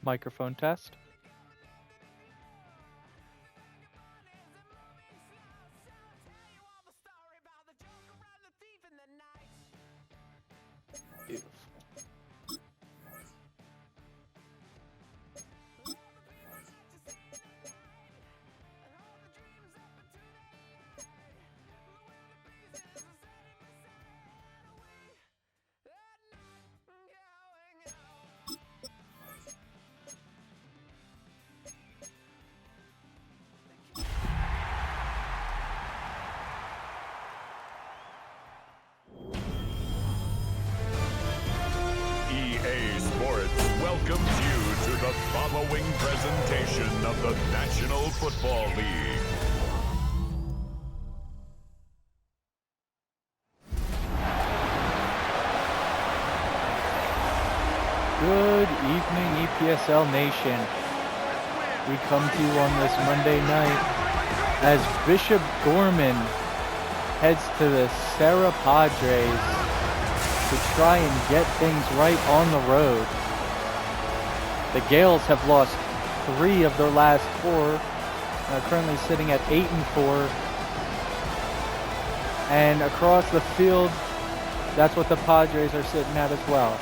Microphone test. Beautiful. EA Sports welcomes you to the following presentation of the National Football League. Good evening, EPSL Nation. We come to you on this Monday night as Bishop Gorman heads to the Serra Padres to try and get things right on the road. The Gaels have lost 3 of their last 4 and are currently sitting at 8-4. And across the field, that's what the Padres are sitting at as well.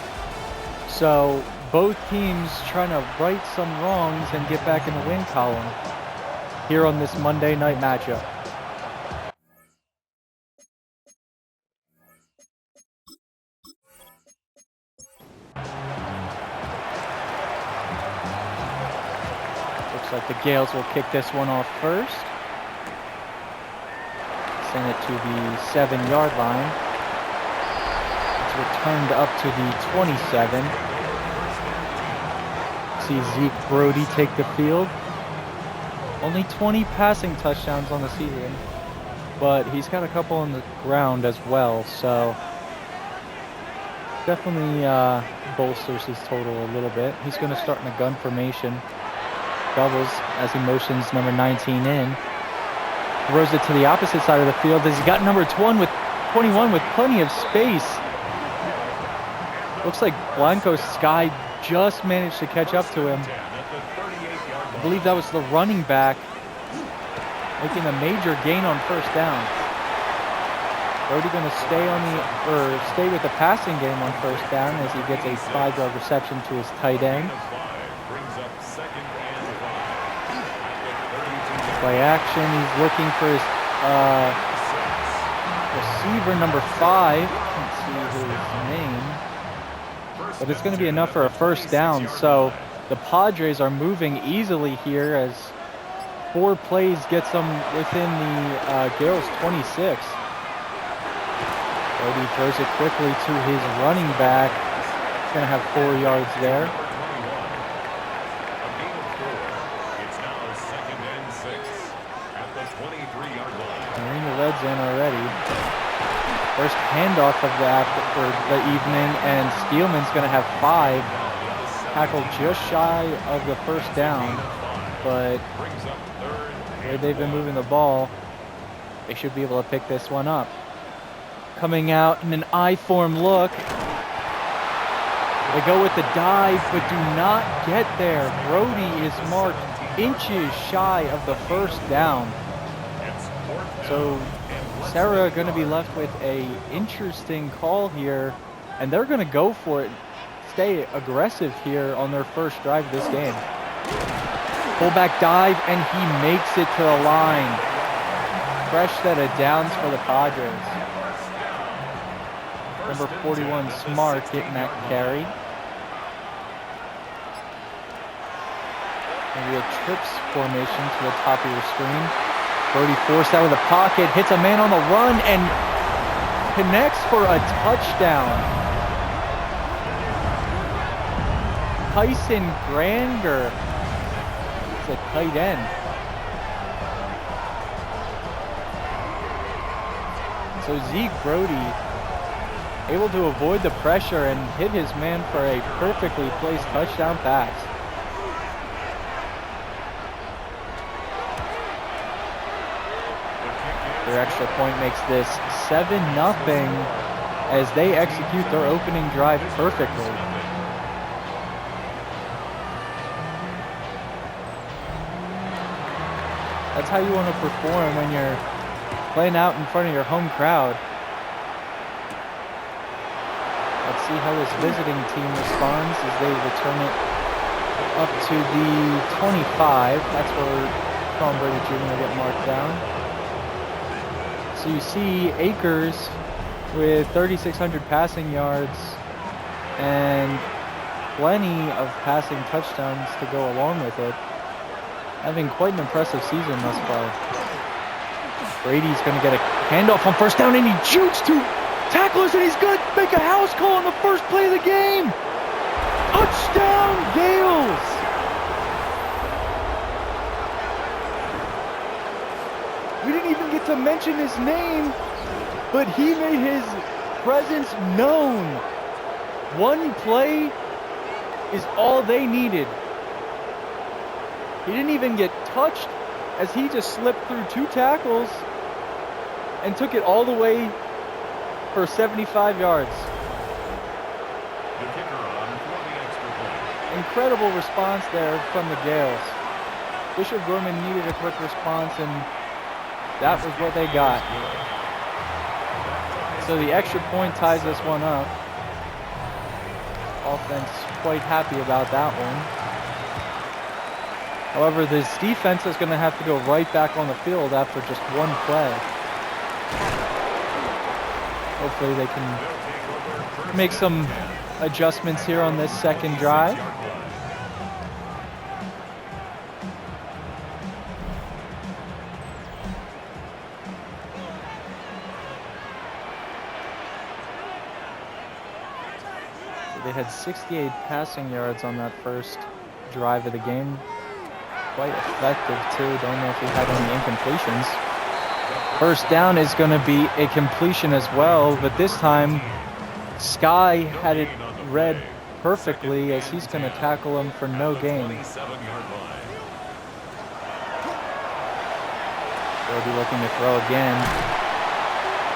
So both teams trying to right some wrongs and get back in the win column here on this Monday night matchup. Looks like the Gaels will kick this one off first. Send it to the 7-yard line. It's returned up to the 27. See Zeke Brody take the field. Only 20 passing touchdowns on the season, but he's got a couple on the ground as well, so definitely bolsters his total a little bit. He's going to start in a gun formation. Doubles as he motions number 19 in. Throws it to the opposite side of the field as he got number 21 with plenty of space. Looks like Blanco Sky just managed to catch up to him. I believe that was the running back making a major gain on first down. Brody going to stay with the passing game on first down as he gets a 5-yard reception to his tight end. Play action. He's looking for his receiver number 5. Can't see his name. But it's going to be enough for a first down. So the Padres are moving easily here as 4 plays gets them within the Gaels 26. Brody throws it quickly to his running back. He's going to have 4 yards there. It's now 2nd and 6 at the 23-yard line. They're in the red zone already. First handoff of for the evening, and Steelman's going to have 5. Tackled just shy of the first down, but where they've been moving the ball, they should be able to pick this one up. Coming out in an I-form look. They go with the dive, but do not get there. Brody is marked inches shy of the first down. So Serra going to be left with a interesting call here, and they're going to go for it, stay aggressive here on their first drive of this game. Fullback dive, and he makes it to the line. Fresh set of downs for the Padres. Number 41, Smart, getting that carry. Maybe a trips formation to the top of your screen. Brody forced out of the pocket, hits a man on the run, and connects for a touchdown. Tyson Granger is a tight end. So Zeke Brody able to avoid the pressure and hit his man for a perfectly placed touchdown pass. Their extra point makes this 7-0 as they execute their opening drive perfectly. That's how you want to perform when you're playing out in front of your home crowd. Let's see how this visiting team responds as they return it up to the 25. That's where Tom Brady Jr. will get marked down. So you see Akers with 3,600 passing yards and plenty of passing touchdowns to go along with it. Having quite an impressive season thus far. Brady's going to get a handoff on first down, and he jukes two tacklers, and he's going to make a house call on the first play of the game. Touchdown, Gaels! We didn't even get to mention his name, but he made his presence known. One play is all they needed. He didn't even get touched as he just slipped through two tackles and took it all the way for 75 yards. The kicker on for the extra point. Incredible response there from the Gaels. Bishop Gorman needed a quick response, and that was what they got. So the extra point ties this one up. Offense quite happy about that one. However, this defense is going to have to go right back on the field after just one play. Hopefully they can make some adjustments here on this second drive. So they had 68 passing yards on that first drive of the game. Quite effective too. Don't know if he had any incompletions. First down is going to be a completion as well, but this time Sky had it read perfectly as he's going to tackle him for no gain. Brody looking to throw again.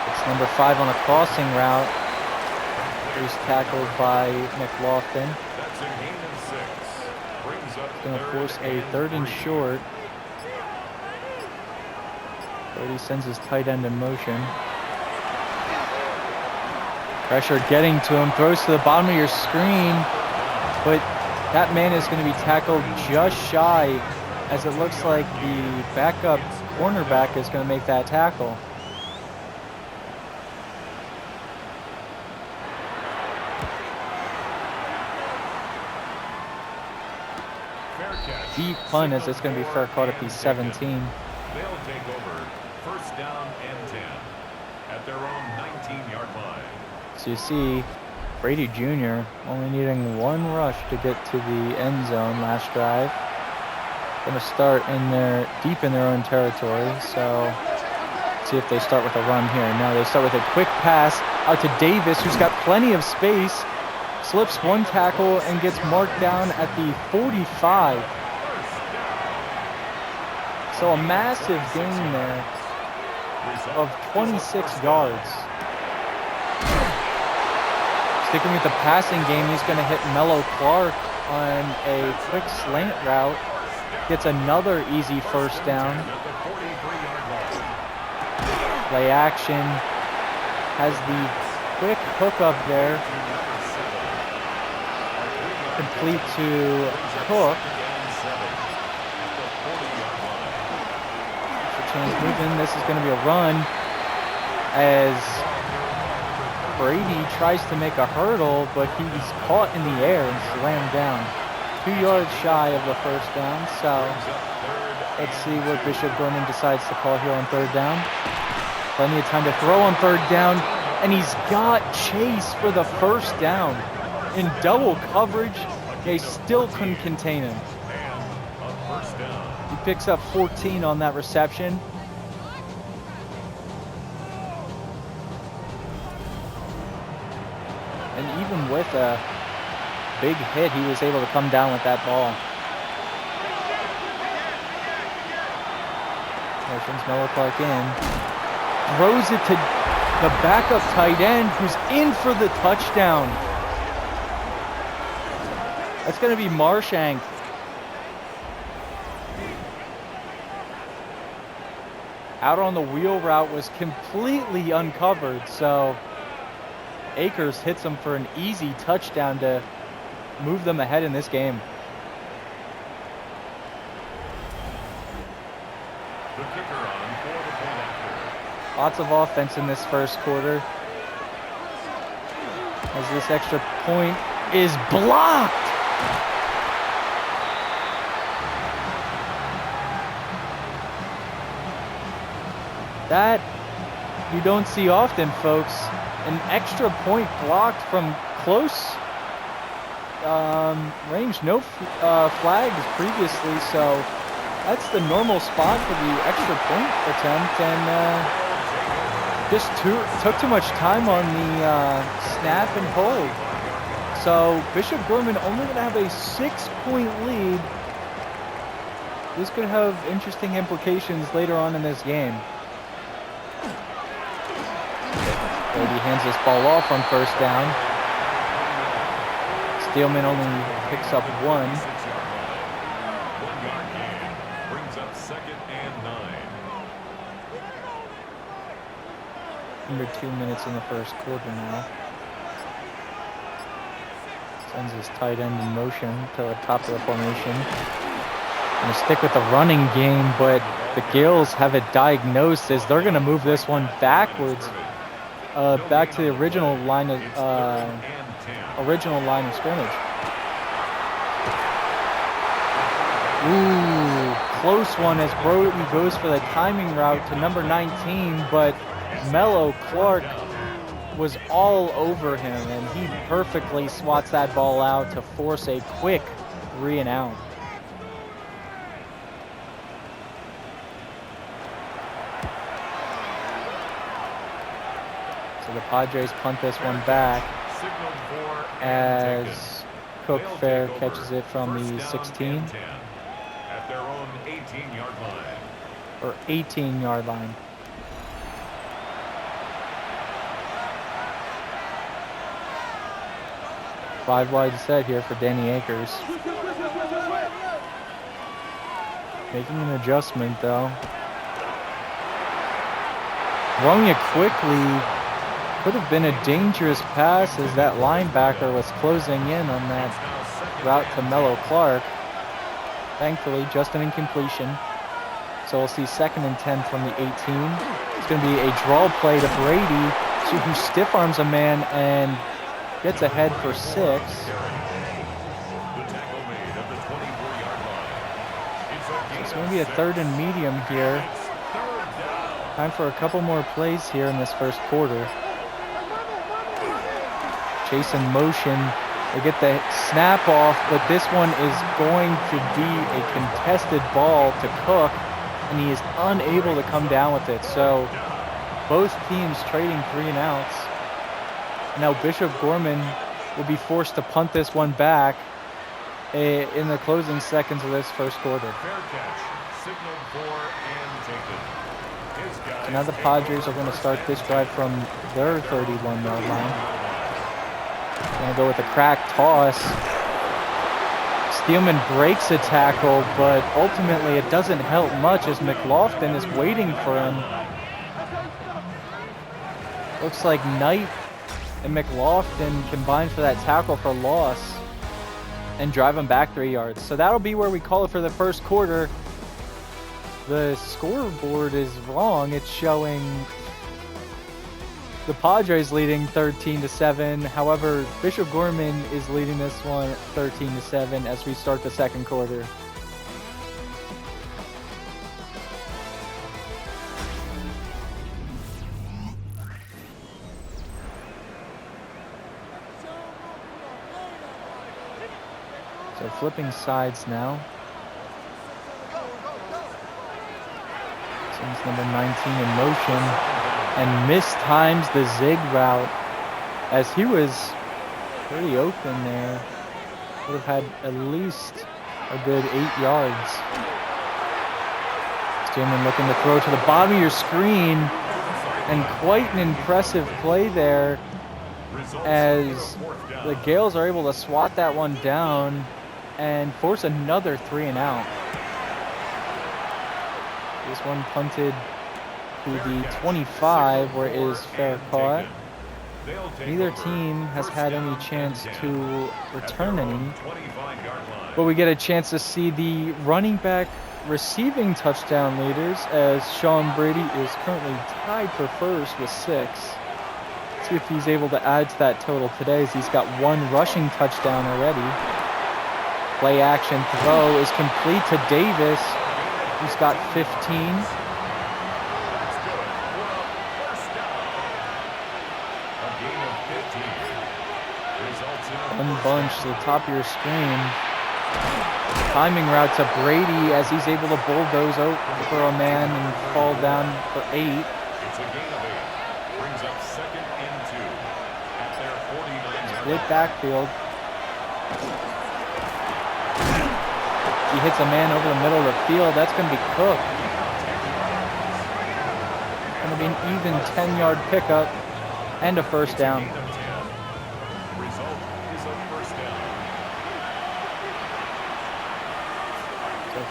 It's number 5 on a crossing route. He's tackled by McLaughlin. Going to force a 3rd and short. Brody sends his tight end in motion. Pressure getting to him, throws to the bottom of your screen, but that man is going to be tackled just shy, as it looks like the backup cornerback is going to make that tackle. Deep punt as it's going to be fair caught at the 17. They'll take over first down and 10 at their own 19-yard line. So you see Brady Jr. only needing one rush to get to the end zone last drive. Going to start deep in their own territory. So see if they start with a run here. No, they start with a quick pass out to Davis, who's got plenty of space. Slips one tackle and gets marked down at the 45. So a massive gain there of 26 yards. Sticking with the passing game, he's going to hit Mello Clark on a quick slant route. Gets another easy first down. Play action. Has the quick hookup there. Complete to Cook. Change moving. This is going to be a run as Brady tries to make a hurdle, but he's caught in the air and slammed down. 2 yards shy of the first down. So let's see what Bishop Gorman decides to call here on 3rd down. Plenty of time to throw on 3rd down, and he's got Chase for the first down. In double coverage, they still couldn't contain him. He picks up 14 on that reception. And even with a big hit, he was able to come down with that ball. Motions Mello Clark in. Throws it to the backup tight end, who's in for the touchdown. That's going to be Marshank. out on the wheel route was completely uncovered. So Akers hits him for an easy touchdown to move them ahead in this game. The kicker on for the point after. Lots of offense in this first quarter. As this extra point is blocked. That you don't see often, folks. An extra point blocked from close range. No flags previously, so that's the normal spot for the extra point attempt, and just took too much time on the snap and hold. So Bishop Gorman only going to have a 6-point lead. This could have interesting implications later on in this game. Brady hands this ball off on first down. Steelman only picks up 1. 1 yard gain brings up 2nd and 9. Under 2 minutes in the first quarter now. Sends his tight end in motion to the top of the formation. Gonna stick with the running game, but the Gaels have it diagnosed as they're gonna move this one backwards, back to the original line of scrimmage. Ooh, close one as Brody goes for the timing route to number 19, but Mello Clark was all over him, and he perfectly swats that ball out to force a quick 3 and out. So the Padres punt this one back as Cook Fair catches it from the 16 at their own 18-yard line. or 18-yard line. Five wide set here for Danny Akers. Making an adjustment though. Throwing it quickly could have been a dangerous pass as that linebacker was closing in on that route to Mello Clark. Thankfully, just an incompletion. So we'll see 2nd and 10 from the 18. It's going to be a draw play to Brady, who stiff arms a man and gets ahead for 6. It's going to be a 3rd and medium here. Time for a couple more plays here in this first quarter. Chase in motion. They get the snap off, but this one is going to be a contested ball to Cook, and he is unable to come down with it. So both teams trading 3 and outs. Now Bishop Gorman will be forced to punt this one back in the closing seconds of this first quarter. So now the Padres are going to start this drive from their 31-yard line. Going to go with a crack toss. Steelman breaks a tackle, but ultimately it doesn't help much as McLaughlin is waiting for him. Looks like Knight and McLaughlin combined for that tackle for loss and drive him back 3 yards. So that'll be where we call it for the first quarter. The scoreboard is wrong. It's showing the Padres leading 13-7. However, Bishop Gorman is leading this one 13-7 as we start the second quarter. So flipping sides now. Sends number 19 in motion and mistimes the zig route as he was pretty open there. Would have had at least a good 8 yards. Steelman looking to throw to the bottom of your screen, and quite an impressive play there as the Gaels are able to swat that one down and force another 3 and out. This one punted to the 25, where is fair caught. Neither team has had any chance to return any. But we get a chance to see the running back receiving touchdown leaders, as Sean Brady is currently tied for first with 6. See if he's able to add to that total today, as he's got 1 rushing touchdown already. Play action throw is complete to Davis, who's got 15. Bunch to the top of your screen. Timing route to Brady, as he's able to bulldoze over a man and fall down for 8. It's a gain of 8. Brings up 2nd and 2 at their 49. Split backfield. He hits a man over the middle of the field. That's going to be cooked. Going to be an even 10-yard pickup and a first down.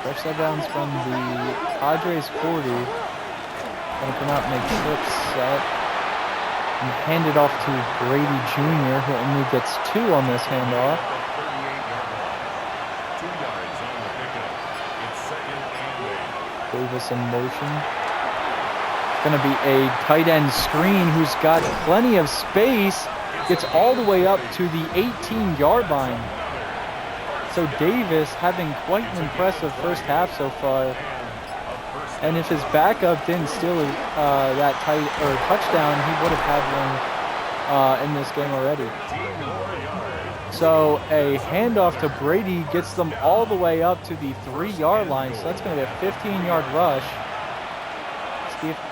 First downs from the Padres 40. Gonna come out and make trips set. And hand it off to Brady Jr., who only gets 2 on this handoff. 2 yards on the pickup. It's 2nd and 8. Davis in motion. It's gonna be a tight end screen who's got plenty of space. Gets all the way up to the 18-yard line. So Davis having quite an impressive first half so far, and if his backup didn't steal that touchdown, he would have had one in this game already. So a handoff to Brady gets them all the way up to the 3-yard line. So that's going to be a 15-yard rush.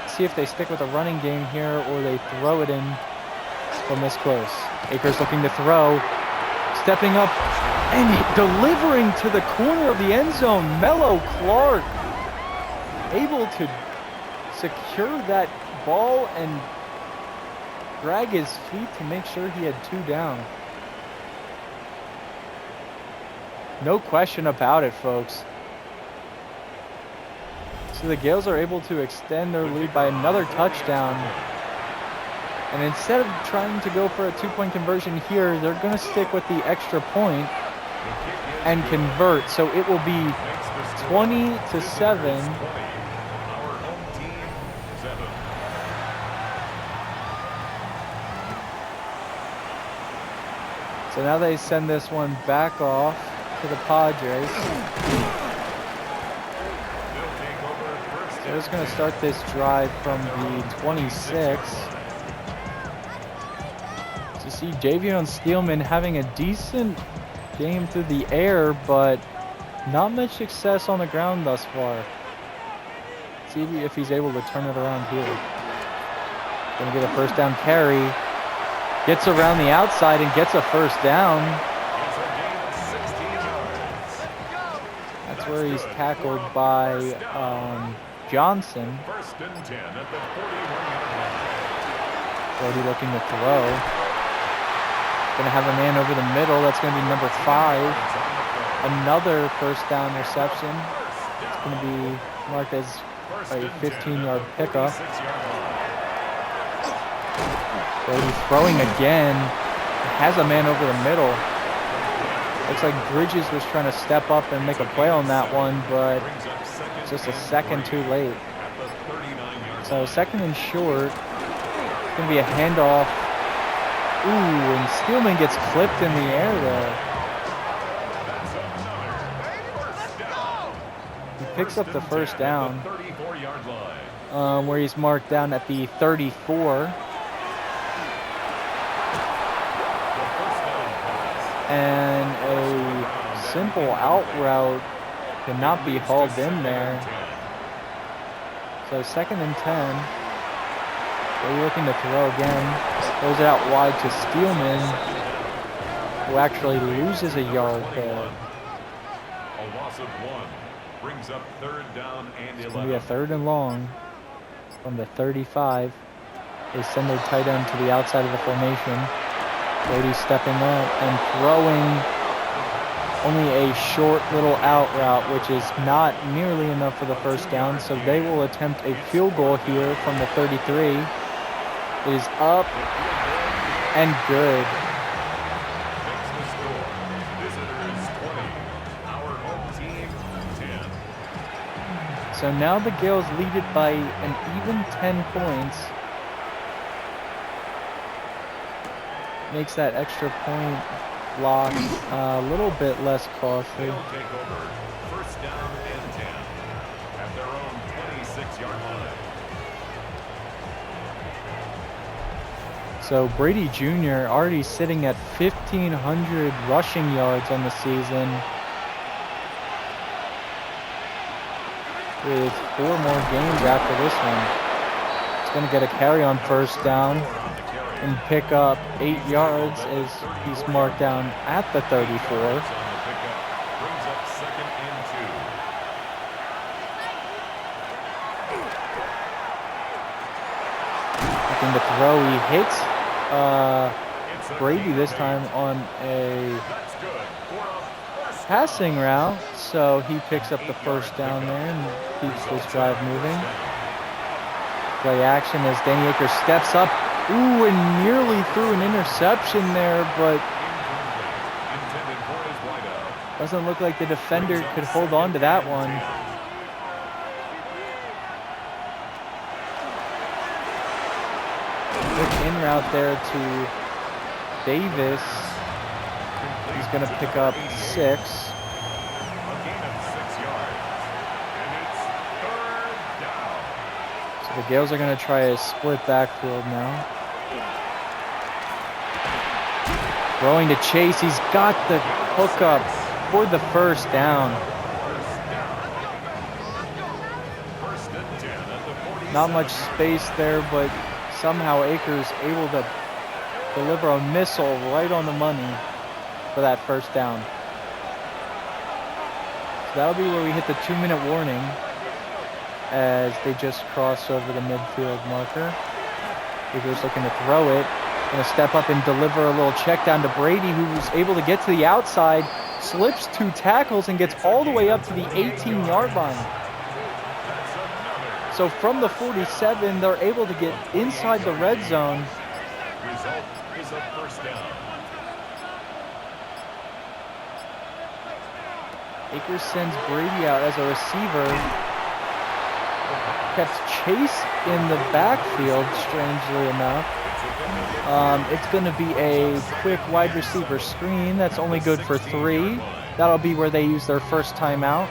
See if they stick with a running game here, or they throw it in from this close. Akers looking to throw, stepping up and delivering to the corner of the end zone. Mello Clark able to secure that ball and drag his feet to make sure he had 2 down. No question about it, folks. So the Gaels are able to extend their lead by another touchdown. And instead of trying to go for a 2-point conversion here, they're going to stick with the extra point and convert. So it will be 20-7. So now they send this one back off to the Padres. So they're just going to start this drive from the 26. To see Javion Steelman having a decent game through the air, but not much success on the ground thus far. See if he's able to turn it around here. Gonna get a first down carry. Gets around the outside and gets a first down. That's where he's tackled by Johnson. Brody looking to throw. Going to have a man over the middle. That's going to be number 5. Another first down reception. It's going to be marked as a 15-yard pickup. Brody throwing again. Has a man over the middle. Looks like Bridges was trying to step up and make a play on that one, but it's just a second too late. So 2nd and short. It's going to be a handoff. Ooh, and Steelman gets clipped in the air there. He picks up the first down, where he's marked down at the 34. And a simple out route cannot be hauled in there. So 2nd and 10. They're looking to throw again. Throws it out wide to Steelman, who actually loses a yard there. A loss of 1 brings up 3rd down and 11. It's going to be a 3rd and long from the 35. They send their tight end to the outside of the formation. Brady stepping up and throwing only a short little out route, which is not nearly enough for the first down. So they will attempt a field goal here from the 33. It is up and good. So now the Gaels lead it by an even 10 points. Makes that extra point loss a little bit less costly. They'll take over. First down and 10 at their own 26-yard line. So Brady Jr. already sitting at 1,500 rushing yards on the season, with 4 more games after this one. He's going to get a carry on first down and pick up 8 yards as he's marked down at the 34. Brings up second and 2. Looking to throw, he hits Brady this time on a passing route, so he picks up the first down there and keeps this drive moving. Play action as Danny Akers steps up. Ooh, and nearly threw an interception there, but doesn't look like the defender could hold on to that one. Quick in route there to Davis. He's going to pick up 6. So the Gaels are going to try a split backfield now. Throwing to Chase, he's got the hookup for the first down. Not much space there, but somehow Akers able to deliver a missile right on the money for that first down. So that'll be where we hit the 2-minute warning as they just cross over the midfield marker. Akers looking to throw it. Going to step up and deliver a little check down to Brady, who was able to get to the outside, slips 2 tackles, and gets all the way up to the 18-yard line. So from the 47, they're able to get inside the red zone. Result is a first down. Akers sends Brady out as a receiver. Kept Chase in the backfield, strangely enough. It's going to be a quick wide receiver screen that's only good for 3. That'll be where they use their first timeout.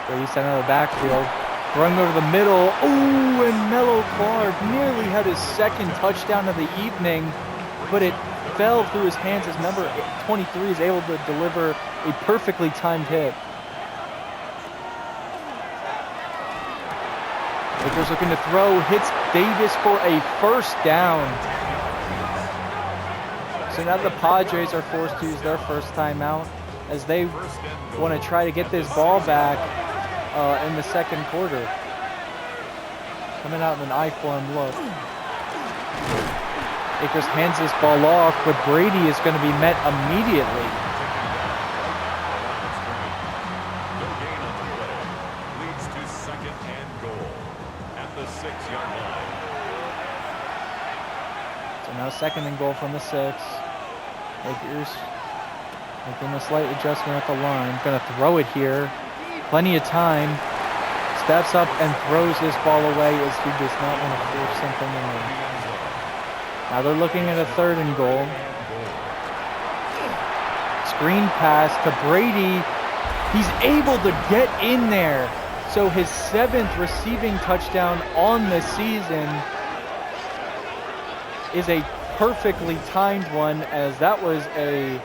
Brady sent out of the backfield, throwing over the middle. Ooh, and Mello Clark nearly had his second touchdown of the evening, but it fell through his hands as number 23 is able to deliver a perfectly timed hit. Akers looking to throw, hits Davis for a first down. So now the Padres are forced to use their first timeout as they want to try to get this ball back in the second quarter. Coming out in an I-form look. Akers hands this ball off, but Brady is going to be met immediately. Now 2nd and goal from the 6. Akers making a slight adjustment at the line. Going to throw it here. Plenty of time. Steps up and throws this ball away as he does not want to force something in there. Now they're looking at a 3rd and goal. Screen pass to Brady. He's able to get in there. So his 7th receiving touchdown on the season is a perfectly timed one, as that was a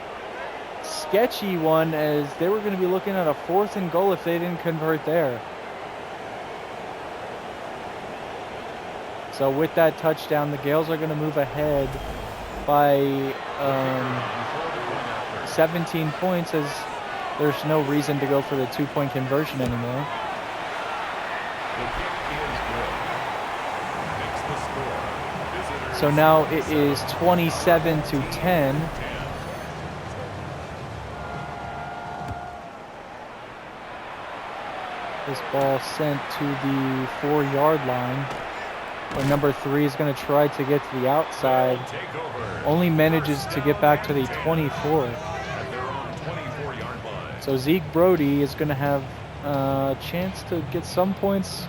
sketchy one, as they were going to be looking at a 4th and goal if they didn't convert there. So with that touchdown, the Gaels are going to move ahead by 17 points, as there's no reason to go for the 2-point conversion anymore. The kick is good. Makes So now it is 27-10. This ball sent to the 4-yard line, where number 3 is going to try to get to the outside. Only manages to get back to the 24. So Zeke Brody is going to have a chance to get some points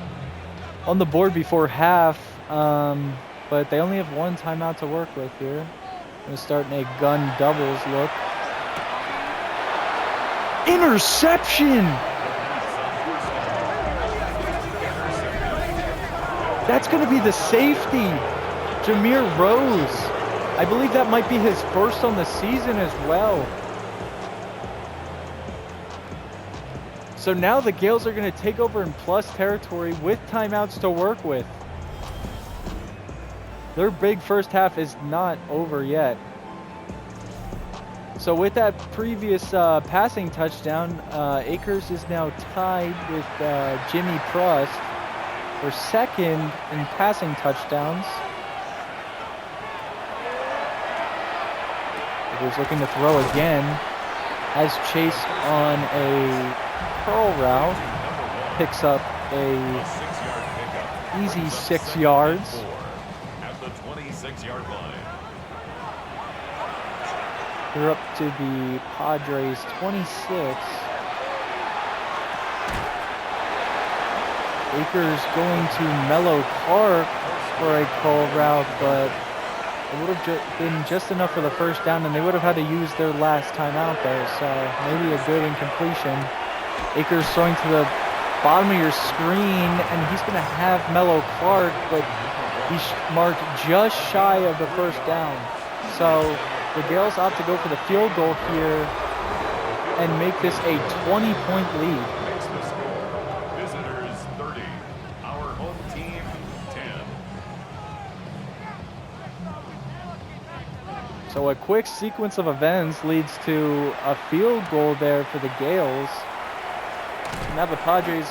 on the board before half, but they only have one timeout to work with here. Going to start in a gun doubles look. Interception! That's going to be the safety, Jameer Rose. I believe that might be his first on the season as well. So now the Gaels are going to take over in plus territory with timeouts to work with. Their big first half is not over yet. So with that previous passing touchdown, Akers is now tied with Jimmy Prust for second in passing touchdowns. Akers looking to throw again. Has Chase on a curl route. Picks up a easy 6 yards. At the 26-yard line. They're up to the Padres 26. Akers going to Mellow Park for a curl route, but it would have been just enough for the first down, and they would have had to use their last timeout there, so maybe a good incompletion. Akers throwing to the bottom of your screen, and he's going to have Mellow Clark, but he's marked just shy of the first down. So the Gaels opt to go for the field goal here and make this a 20-point lead. Visitors 30, our home team 10. So a quick sequence of events leads to a field goal there for the Gaels. Now the Padres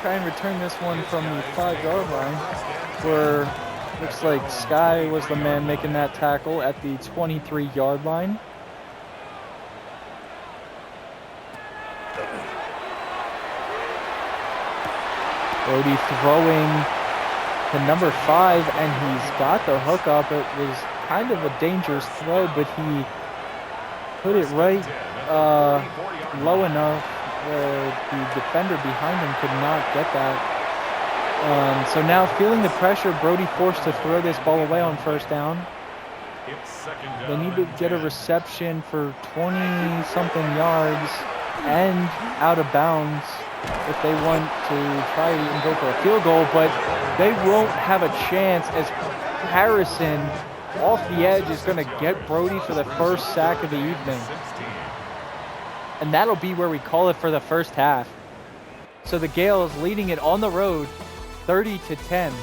try and return this one from the 5-yard line, where looks like Sky was the man making that tackle at the 23-yard line. Brody throwing to number 5, and he's got the hook up. It was kind of a dangerous throw, but he put it right low enough where the defender behind him could not get that. So now feeling the pressure, Brody forced to throw this ball away on first down. They need to get a reception for 20-something yards and out of bounds if they want to try and go for a field goal, but they won't have a chance as Harrison off the edge is going to get Brody for the first sack of the evening. And that'll be where we call it for the first half. So the Gaels leading it on the road 30-10.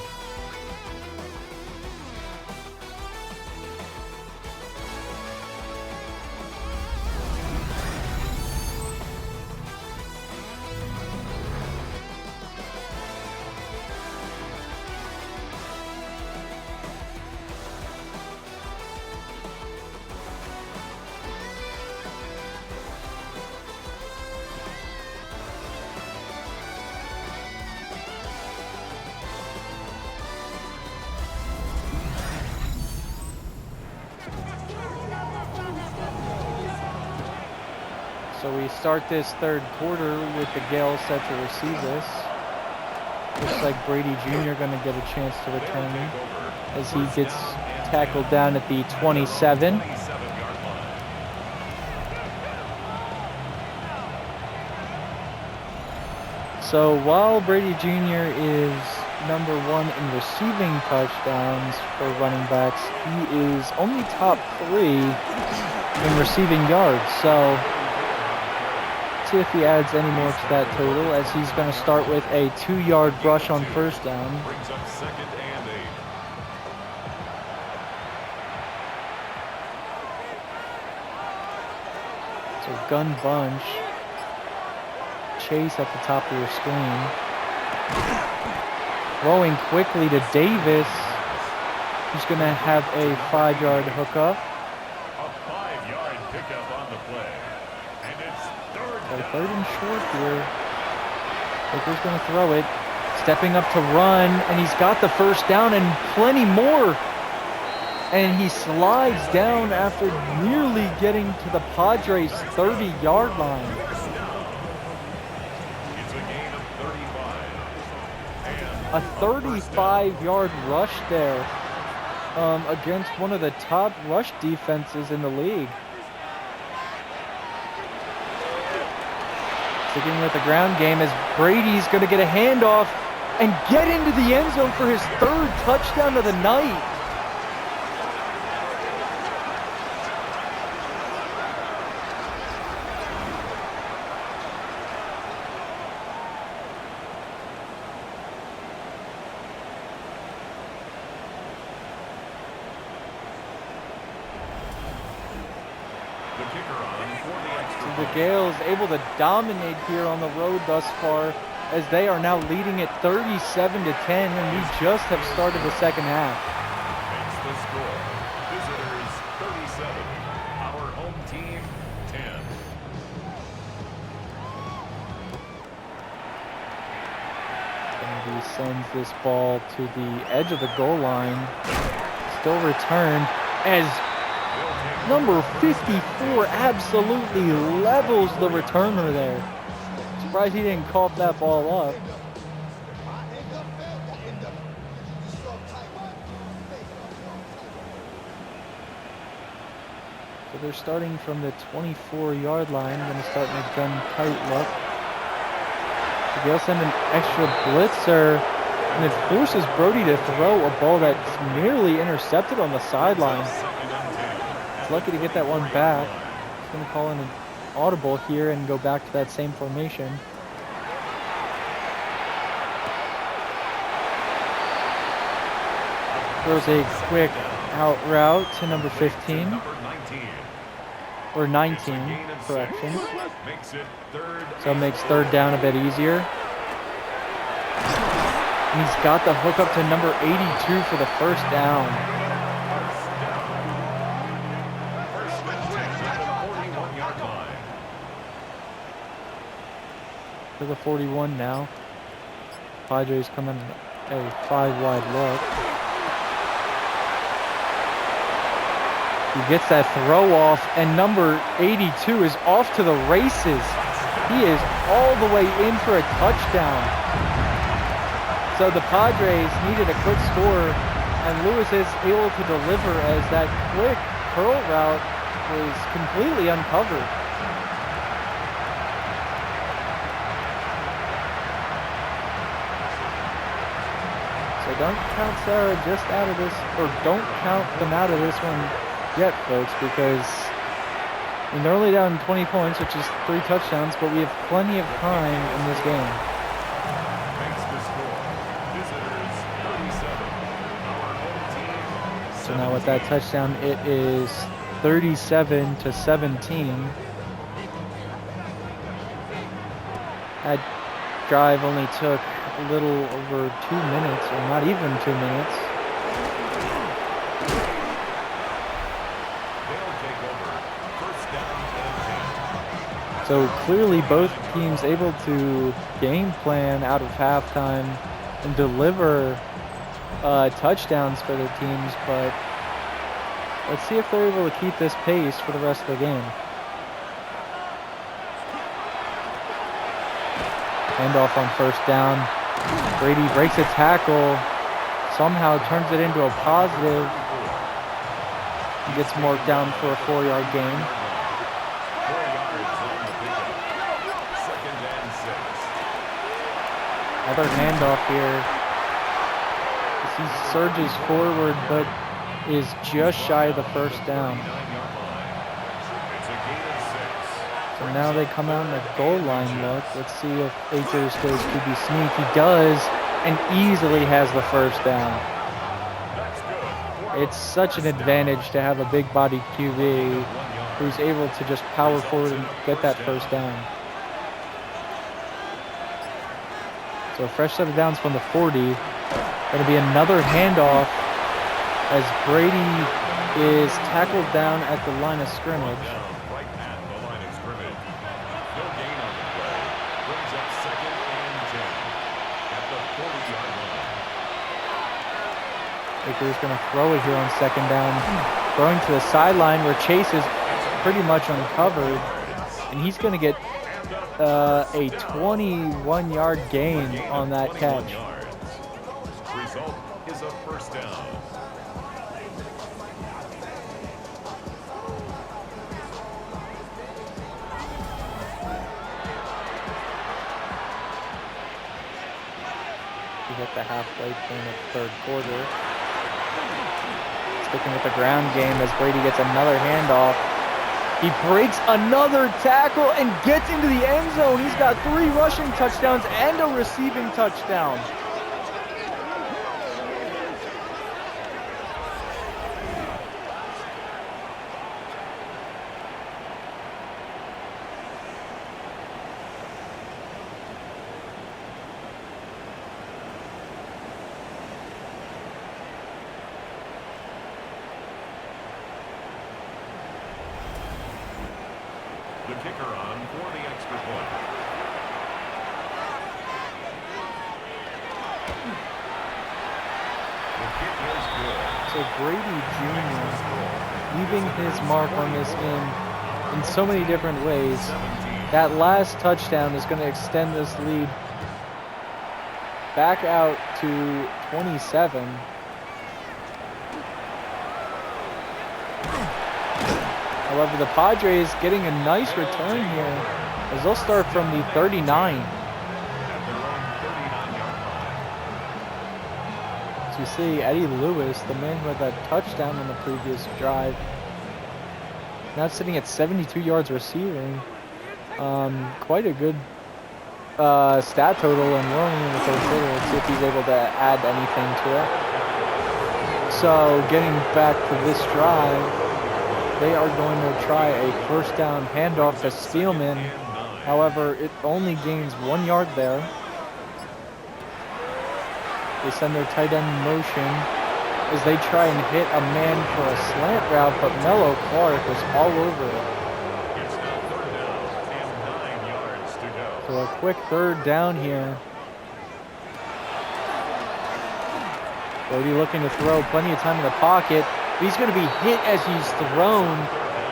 So we start this third quarter with the Gaels set to receive this. Looks like Brady Jr. going to get a chance to return as he gets tackled down at the 27. So while Brady Jr. is number 1 in receiving touchdowns for running backs, he is only top 3 in receiving yards. So see if he adds any more to that total, as he's going to start with a 2-yard rush on first down. Brings up 2nd and 8. So gun bunch. Chase at the top of your screen. Throwing quickly to Davis. He's going to have a 5-yard hookup. A 5-yard pickup on the play. And it's Third and short here. Baker's going to throw it. Stepping up to run, and he's got the first down and plenty more. And he slides down after nearly getting to the Padres' 30-yard line. It's a gain of 35. A 35-yard rush there against one of the top rush defenses in the league. Sticking with the ground game as Brady's going to get a handoff and get into the end zone for his 3rd touchdown of the night. The Gaels able to dominate here on the road thus far as they are now leading at 37-10, and we just have started the second half. Makes the score. Visitors 37. Our home team 10. And he sends this ball to the edge of the goal line. Still returned as number 54 absolutely levels the returner there. Surprised he didn't cough that ball up. So they're starting from the 24-yard line. Going to start in a gun tight look. They'll send an extra blitzer, and it forces Brody to throw a ball that's nearly intercepted on the sideline. Lucky to get that one back. He's going to call in an audible here and go back to that same formation. Throws a quick out route to number 15. Or 19, correction. So it makes 3rd down a bit easier. And he's got the hook up to number 82 for the 1st down. To the 41 now. Padres coming a 5-wide look. He gets that throw off, and number 82 is off to the races. He is all the way in for a touchdown. So the Padres needed a quick score, and Lewis is able to deliver as that quick curl route was completely uncovered. So don't count Serra just out of this, or don't count them out of this one yet, folks, because they're only down 20 points, which is 3 touchdowns, but we have plenty of time in this game. So now with that touchdown, it is 37-17. That drive only took a little over 2 minutes, or not even 2 minutes. So clearly both teams able to game plan out of halftime and deliver touchdowns for their teams, but let's see if they're able to keep this pace for the rest of the game. Handoff on 1st down. Brady breaks a tackle, somehow turns it into a positive, and gets marked down for a 4-yard gain. Another handoff here. He surges forward, but is just shy of the 1st down. So now they come out in a goal line look. Let's see if Akers goes QB sneak. He does, and easily has the 1st down. It's such an advantage to have a big-bodied QB who's able to just power forward and get that 1st down. So a fresh set of downs from the 40. Going to be another handoff. as Brady is tackled down at the line of scrimmage. Right at the line of scrimmage. No gain on the play. Brings up 2nd and 10 at the 40-yard line. Akers going to throw it here on 2nd down. Throwing to the sideline where Chase is pretty much uncovered. And he's going to get a 21-yard gain on that catch. Result is a 1st down. We hit the halfway point of the 3rd quarter. Sticking with the ground game as Brady gets another handoff. He breaks another tackle and gets into the end zone. He's got 3 rushing touchdowns and a receiving touchdown. The kicker on for the extra point. The kick is good. So Brady Jr. leaving his mark on this game in so many different ways. That last touchdown is going to extend this lead back out to 27. However, the Padres getting a nice return here as they'll start from the 39. As you see, Eddie Lewis, the man who had that touchdown on the previous drive, now sitting at 72 yards receiving. Quite a good stat total and rolling in the 3rd quarter. Let's see if he's able to add anything to it. So getting back to this drive, they are going to try a 1st down handoff to Spielman. However, it only gains 1 yard there. They send their tight end in motion as they try and hit a man for a slant route, but Mello Clark was all over it. It's now 3rd down and 9 yards to go. So a quick 3rd down here. Brody looking to throw, plenty of time in the pocket. He's going to be hit as he's thrown.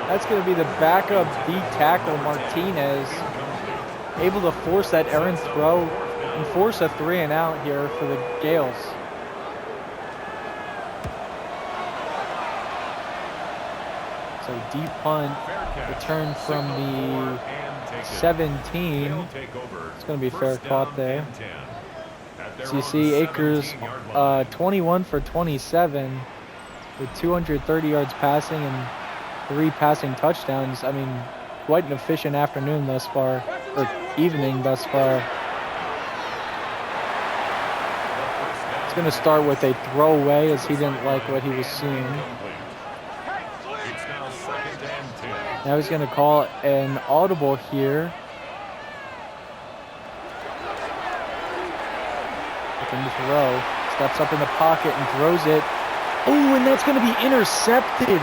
That's going to be the backup D tackle, Martinez. Able to force that errant throw and force a 3 and out here for the Gaels. So deep punt, return from the 17. It's going to be fair caught there. So you see Akers 21 for 27. With 230 yards passing and 3 passing touchdowns. I mean, quite an efficient afternoon thus far, or evening thus far. It's going to start with a throwaway as he didn't like what he was seeing. Now he's going to call an audible here. Looking to throw. Steps up in the pocket and throws it. Oh, and that's going to be intercepted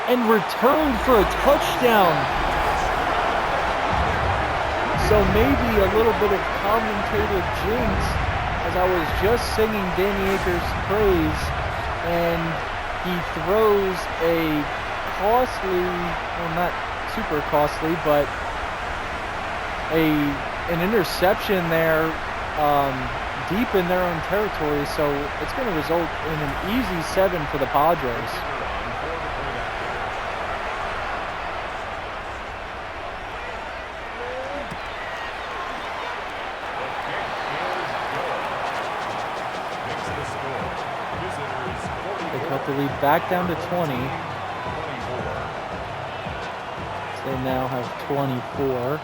and returned for a touchdown. So maybe a little bit of commentator jinx as I was just singing Danny Akers' praise and he throws a costly, well not super costly, but an interception there deep in their own territory, so it's going to result in an easy 7 for the Padres. They cut the lead back down to 20. So they now have 24.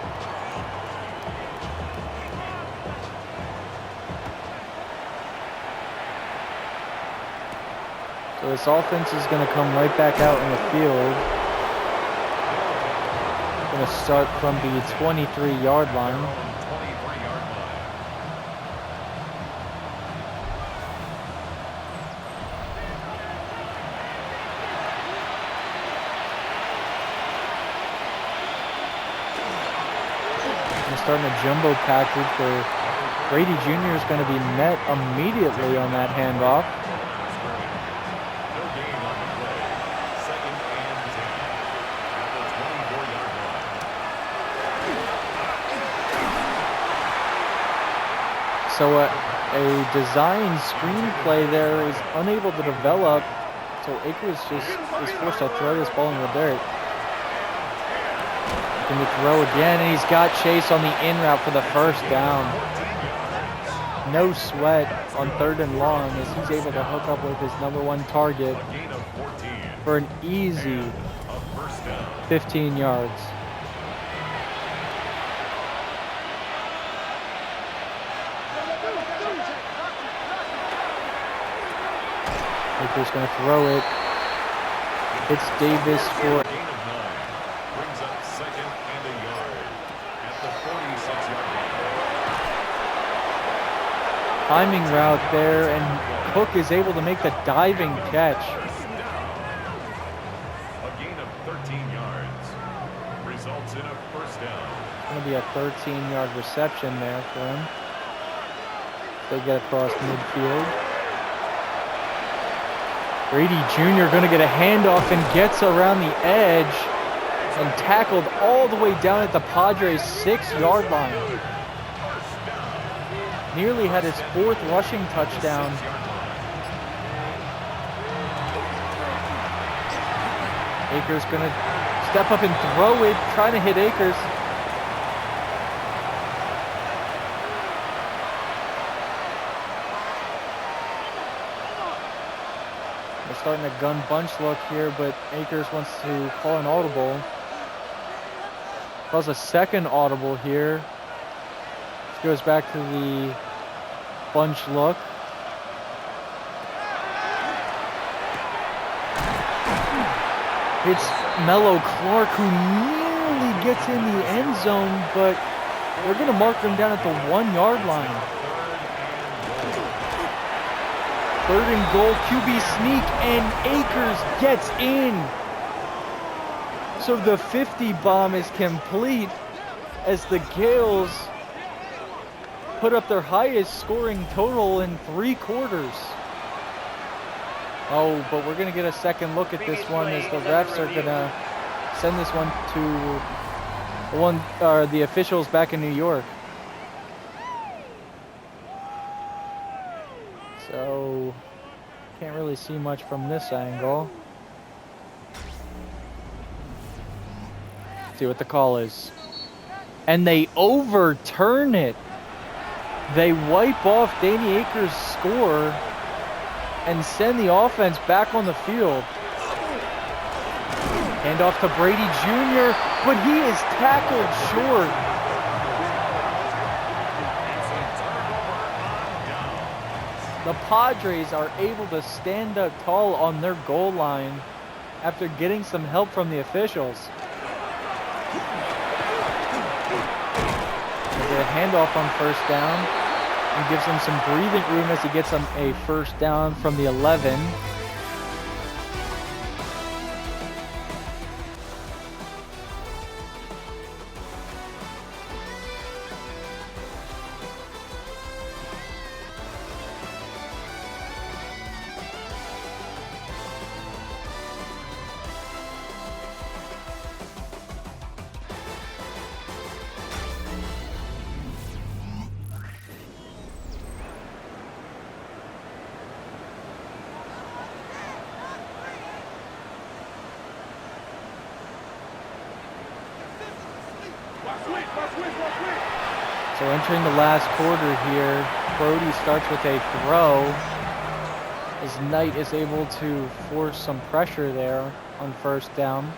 So this offense is going to come right back out in the field. Going to start from the 23-yard line. starting a jumbo package where Brady Jr. is going to be met immediately on that handoff. No gain on the play. Second and 10. At the 24-yard line. So a design screenplay there is unable to develop. So Akers just is forced to throw this ball in the dirt. Looking to throw again, and he's got Chase on the in route for the first down. No sweat on 3rd and long as he's able to hook up with his #1 target A gain of 14. for an easy A first down. 15 yards. Akers going to throw it. It's Davis for Gain of 9. Brings up second and a yard. At the 46-yard line. timing route there, and Cook is able to make the diving catch. A gain of 13 yards. Results in a first down. Going to be a 13-yard reception there for him. They get across midfield. Brady Jr. going to get a handoff and gets around the edge and tackled all the way down at the Padres' 6-yard line. Nearly had his 4th rushing touchdown. Akers going to step up and throw it, trying to hit Akers. They're starting a gun bunch look here, but Akers wants to call an audible. Calls a second audible here. This goes back to the bunch look. It's Mello Clark who nearly gets in the end zone, but they're going to mark him down at the 1-yard line. 3rd and goal, QB sneak, and Akers gets in. So the 50 bomb is complete as the Gaels put up their highest scoring total in 3 quarters. Oh, but we're going to get a second look at this one as the refs are going to send this one to the officials back in New York. So, can't really see much from this angle. See what the call is. And they overturn it. They wipe off Danny Akers' score and send the offense back on the field. Hand off to Brady Jr., but he is tackled short. The Padres are able to stand up tall on their goal line after getting some help from the officials. They get a handoff on 1st down and gives him some breathing room as he gets him a 1st down from the 11. So entering the last quarter here, Brody starts with a throw as Knight is able to force some pressure there on 1st down.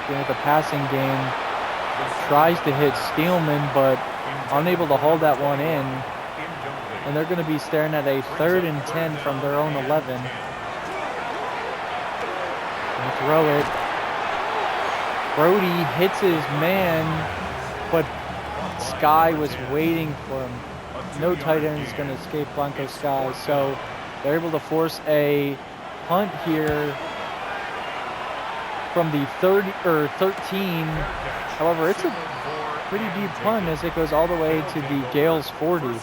Again with the passing game, tries to hit Steelman, but unable to hold that one in. And they're going to be staring at a 3rd and 10 from their own 11. Throw it. Brody hits his man, but Sky was waiting for him. No tight end is going to escape Blanco Sky, so they're able to force a punt here from the 30 or 13. However, it's a pretty deep punt as it goes all the way to the Gaels 40.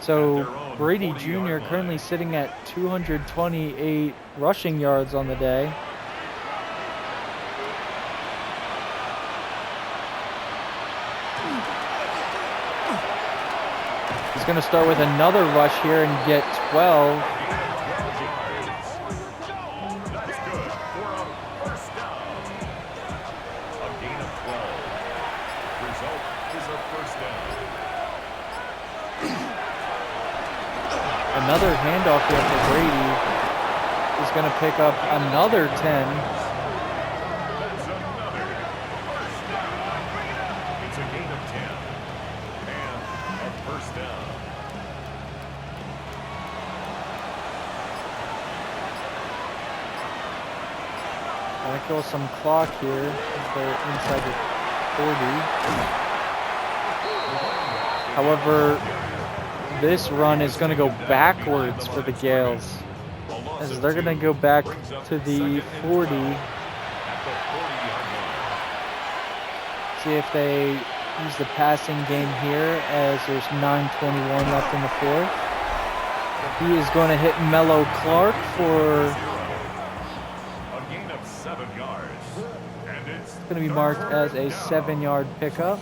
So Brady Jr. currently sitting at 228 rushing yards on the day. He's going to start with another rush here and get 12. Another handoff here for Brady is going to pick up another 10. That's another first down. It's a gain of 10 and a first down. Gotta kill some clock here as they're inside the 40. However, this run is going to go backwards for the Gaels as they're going to go back to the 40. See if they use the passing game here as there's 9:21 left in the fourth. He is going to hit Mello Clark for A gain of 7 yards. And it's going to be marked as a 7-yard pickup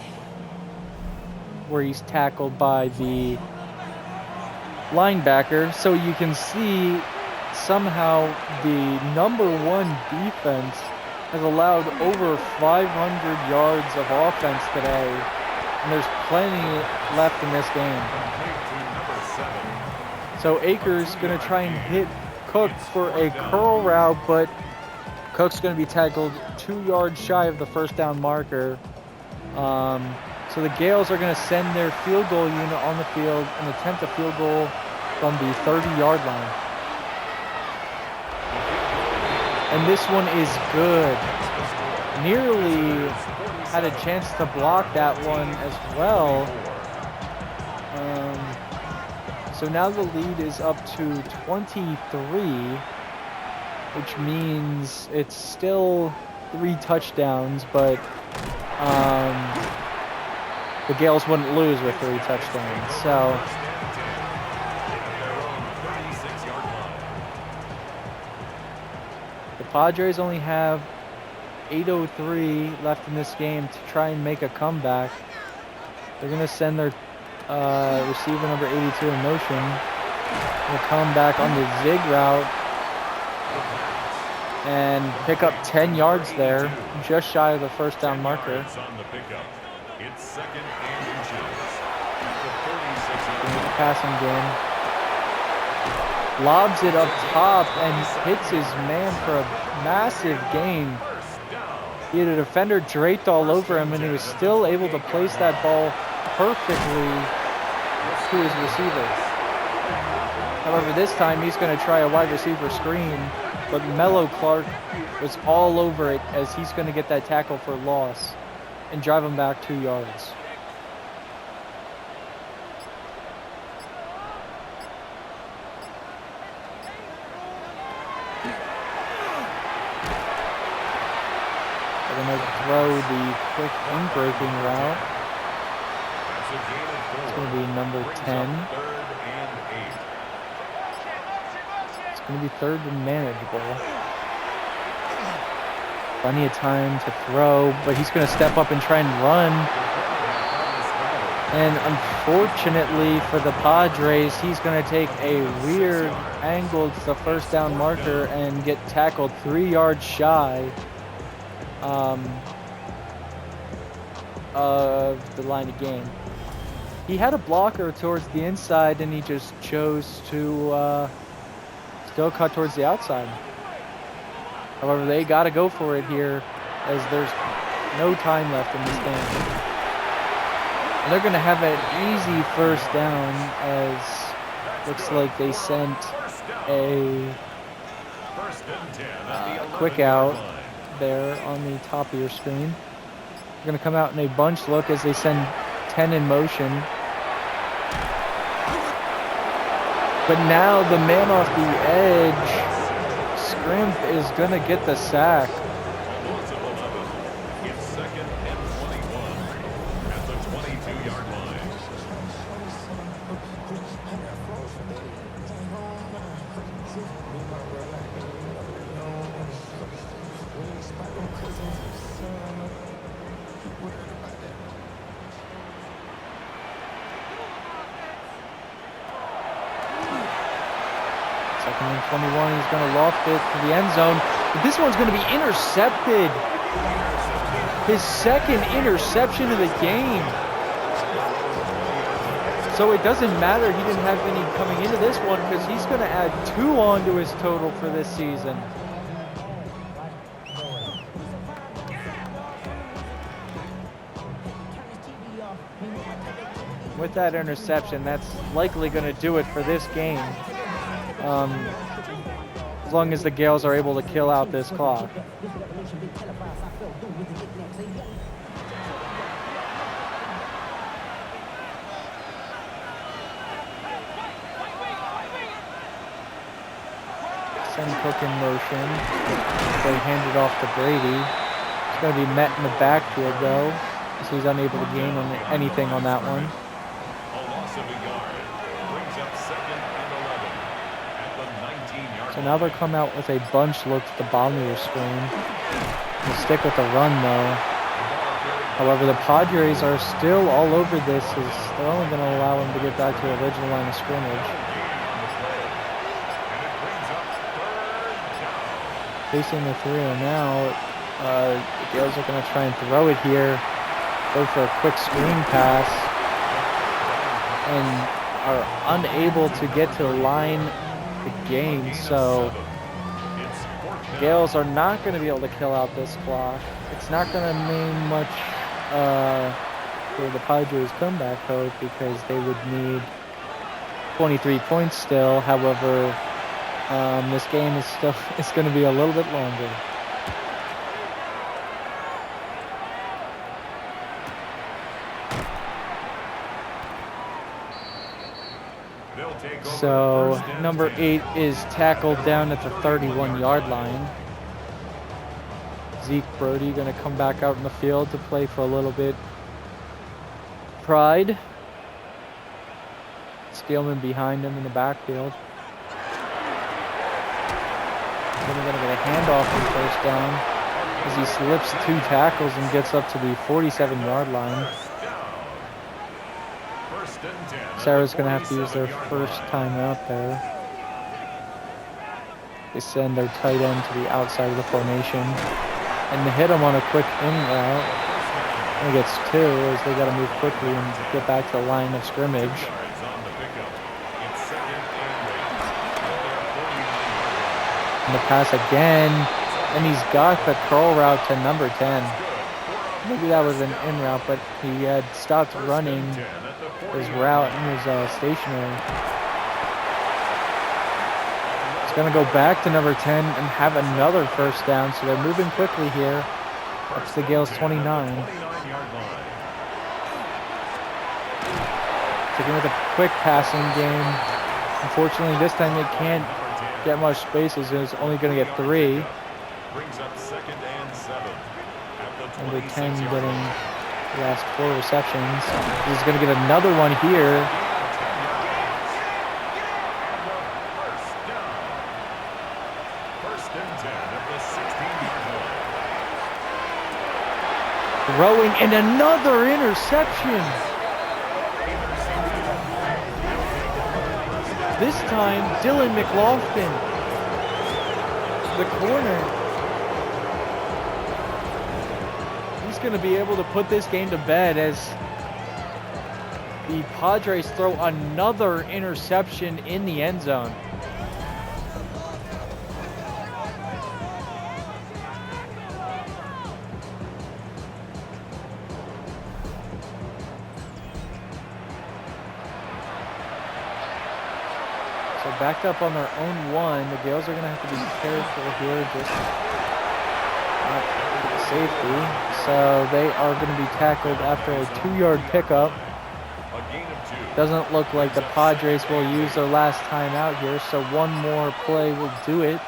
where he's tackled by the linebacker. So you can see somehow the #1 defense has allowed over 500 yards of offense today, and there's plenty left in this game. So Akers going to try and hit Cook for a curl route, but Cook's going to be tackled 2 yards shy of the first down marker. So the Gaels are going to send their field goal unit on the field and attempt a field goal from the 30-yard line. And this one is good. Nearly had a chance to block that one as well. So now the lead is up to 23, which means it's still 3 touchdowns, but the Gaels wouldn't lose with 3 touchdowns. So the Padres only have 8:03 left in this game to try and make a comeback. They're going to send their receiver number 82 in motion. Will come back on the zig route and pick up 10 yards there, just shy of the first down marker. It's second and inches. The passing game. Lobs it up top and hits his man for a massive gain. He had a defender draped all over him, and he was still able to place that ball perfectly to his receiver. However, this time he's going to try a wide receiver screen, but Mello Clark was all over it as he's going to get that tackle for loss and drive him back 2 yards. They're going to throw the quick in-breaking route. It's going to be number 10. It's going to be third and manageable. Plenty of time to throw, but he's going to step up and try and run. And unfortunately for the Padres, he's going to take a weird angle to the first down marker and get tackled 3 yards shy of the line of game. He had a blocker towards the inside, and he just chose to still cut towards the outside. However, they got to go for it here as there's no time left in this game. And they're going to have an easy first down as looks like they sent a quick out there on the top of your screen. They're going to come out in a bunch look as they send 10 in motion. But now the man off the edge Shrimp is going to get the sack. Loss of 11. It's second and 21 at the 22-yard line. Second and 21, he's going to loft it to the end zone. But this one's going to be intercepted. His second interception of the game. So it doesn't matter, he didn't have any coming into this one because he's going to add 2 on to his total for this season. With that interception, that's likely going to do it for this game. As long as the Gaels are able to kill out this clock. Send Cook in motion. They hand it off to Brady. It's going to be met in the backfield though, as he's unable to gain on anything on that one. A loss of a yard. Brings up second and 11 at the 19-yard So now they'll come out with a bunch look at the bottom of your screen. They'll stick with the run though. However, the Padres are still all over this as they're only going to allow him to get back to the original line of scrimmage. Facing the 3-0 now, the Gaels are going to try and throw it here. Go for a quick screen pass. And are unable to get to the line the game. So the Gaels are not going to be able to kill out this clock. It's not going to mean much for the Padres' comeback hope because they would need 23 points still. However, this game is still it's going to be a little bit longer. So number 8 is tackled down at the 31-yard line. Zeke Brody going to come back out in the field to play for a little bit. Pride. Steelman behind him in the backfield. Then we're going to get a handoff on first down as he slips 2 tackles and gets up to the 47-yard line. Serra's going to have to use their first time out there. They send their tight end to the outside of the formation. And they hit him on a quick in route. He gets 2 as they got to move quickly and get back to the line of scrimmage. And the pass again. And he's got the curl route to number 10. Maybe that was an in route, but he had stopped running his route and was stationary. It's going to go back to number 10 and have another first down, so they're moving quickly here. That's the Gaels 29. Sticking with a quick passing game. Unfortunately, this time they can't get much spaces. It's only going to get 3. Brings up second and 7. Number 10 getting the last 4 receptions. He's going to get another one here. First and 10 at the 16-yard line. Throwing and another interception. This time, Dylan McLaughlin, the corner. Going to be able to put this game to bed as the Padres throw another interception in the end zone. So backed up on their own 1, the Gaels are going to have to be careful here, just not for the safety. So they are going to be tackled after a 2-yard pickup. Doesn't look like the Padres will use their last time out here, so one more play will do it.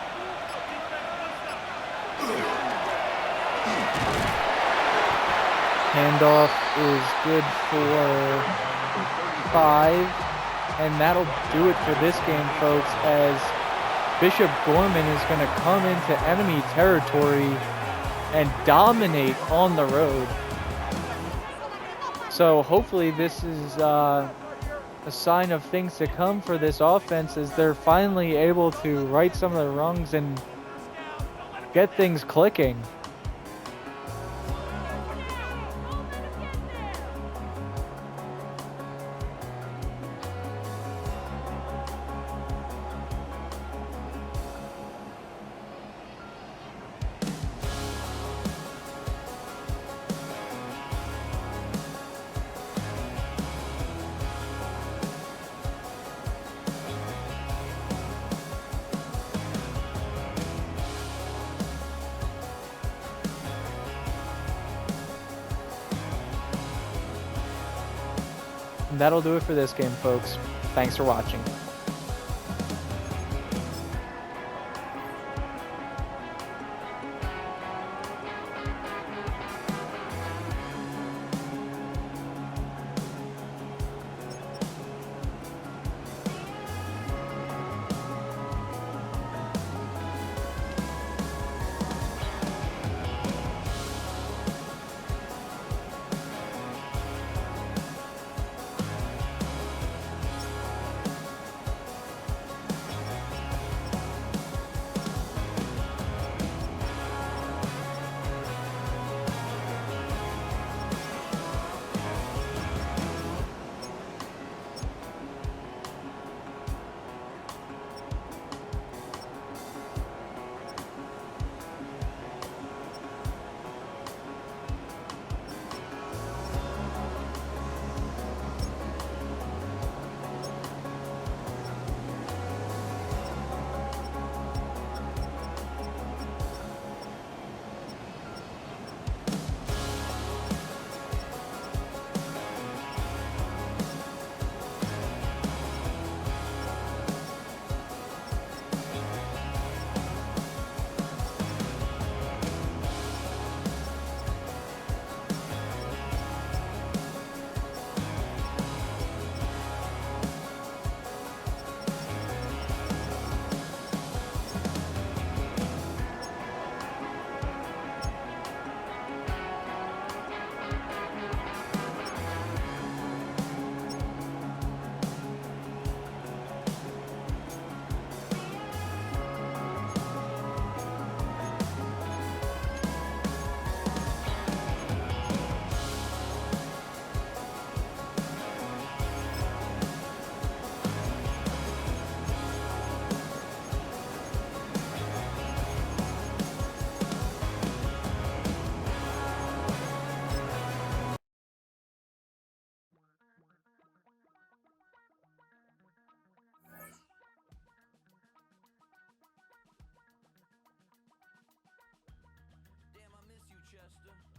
Handoff is good for 5. And that'll do it for this game, folks, as Bishop Gorman is going to come into enemy territory and dominate on the road. So hopefully this is a sign of things to come for this offense, as they're finally able to right some of the wrongs and get things clicking. And that'll do it for this game, folks. Thanks for watching. Damn, I miss you, Chester.